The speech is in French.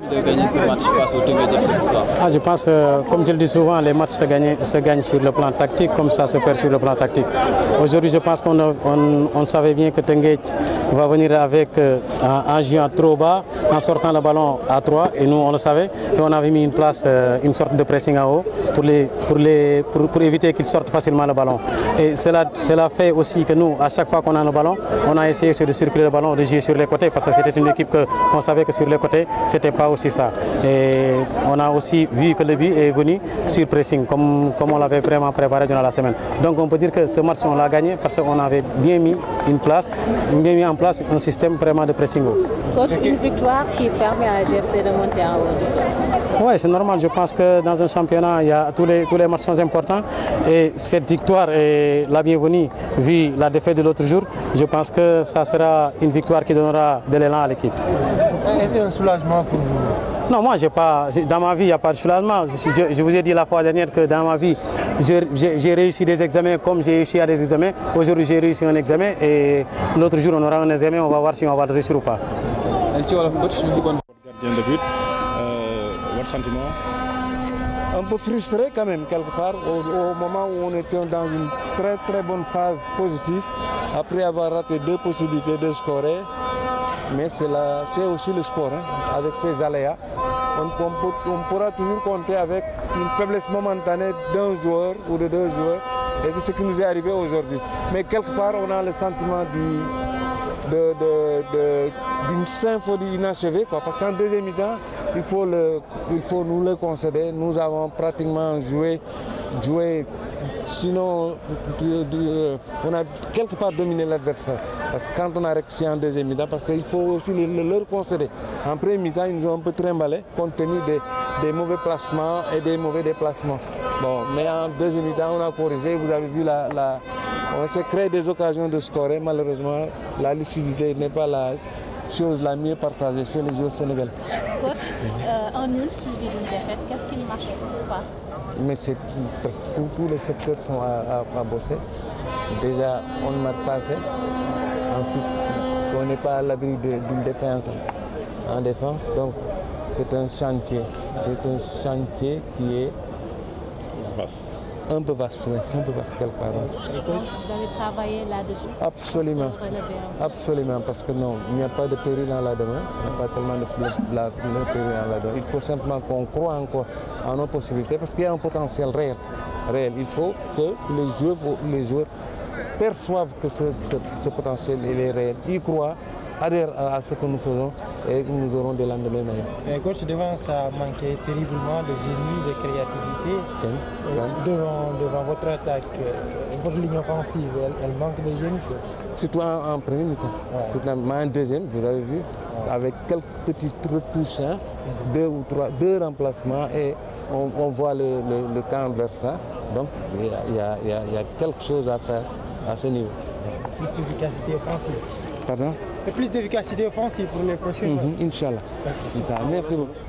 de gagner ce match face au Teungueth FC ce soir? Je pense, comme je le dis souvent, les matchs se gagnent sur le plan tactique, comme ça se perd sur le plan tactique. Aujourd'hui, je pense qu'on savait bien que Teungueth va venir avec en jouant trop bas, en sortant le ballon à 3, et nous on le savait, et on avait mis une place, une sorte de pressing en haut pour éviter qu'ils sortent facilement le ballon. Et cela fait aussi que nous, à chaque fois qu'on a le ballon, on a essayé de circuler le ballon, de jouer sur les côtés, parce que c'était une équipe qu'on savait que sur les côtés, c'était pas aussi ça. Et on a aussi vu que le but est venu sur pressing, comme on l'avait vraiment préparé durant la semaine. Donc on peut dire que ce match, on l'a gagné parce qu'on avait bien mis en place un système vraiment de pressing haut. Coach, une victoire qui permet à GFC de monter en haut. Oui, c'est normal. Je pense que dans un championnat, tous les matchs sont importants. Et cette victoire est la bienvenue, vu la défaite de l'autre jour. Je pense que ça sera une victoire qui donnera de l'élan à l'équipe. Est-ce un soulagement pour vous? Non, moi, dans ma vie, il n'y a pas de soulagement. Je vous ai dit la fois dernière que dans ma vie, j'ai réussi des examens comme j'ai réussi à des examens. Aujourd'hui, j'ai réussi un examen et l'autre jour, on aura un examen, on va voir si on va le réussir ou pas. Gardien de but, votre sentiment? Un peu frustré quand même, quelque part, au moment où on était dans une très très bonne phase positive, après avoir raté 2 possibilités de scorer. Mais c'est aussi le sport, hein, avec ses aléas. On pourra toujours compter avec une faiblesse momentanée d'un joueur ou de 2 joueurs. Et c'est ce qui nous est arrivé aujourd'hui. Mais quelque part, on a le sentiment d'une symphonie inachevée, quoi. Parce qu'en deuxième mi-temps, il faut nous le concéder. Nous avons pratiquement joué sinon on a quelque part dominé l'adversaire. Parce que quand on a rectifié en deuxième mi-temps, parce qu'il faut aussi leur concéder. En premier mi-temps, ils nous ont un peu trimballé compte tenu des mauvais placements et des mauvais déplacements. Bon, mais en deuxième mi-temps, on a corrigé. Vous avez vu on s'est créé des occasions de scorer. Malheureusement, la lucidité n'est pas la chose la mieux partagée chez les joueurs sénégalais. Coach, un nul suivi d'une défaite, qu'est-ce qui ne marche pas? Mais presque tous les secteurs sont à bosser. Déjà, on ne marque pas assez. Ensuite, on n'est pas à l'abri d'une défense en défense. Donc, c'est un chantier. C'est un chantier qui est Vaste. un peu vaste, oui. Un peu vaste quelque part. Vous allez travailler là-dessus? Absolument. Absolument, parce que non, il n'y a pas de péril dans la demain. Il n'y a pas tellement de péril dans la demain. Il faut simplement qu'on croit encore en nos possibilités, parce qu'il y a un potentiel réel. Il faut que les joueurs perçoivent que ce potentiel est réel. Ils croient, adhèrent à ce que nous faisons et nous aurons des lendemains meilleurs. Coach, devant ça manquait terriblement de génie, de créativité. Devant votre attaque, votre ligne offensive, elle manque de génie. Surtout en premier mi-temps. Mais en deuxième, vous avez vu, avec quelques petites retouches, 2 remplacements et on voit le camp adversaire. Donc il y a quelque chose à faire à ce niveau. Plus d'efficacité offensive. Pardon? Et plus d'efficacité offensive pour les prochains. Inch'Allah. Merci beaucoup.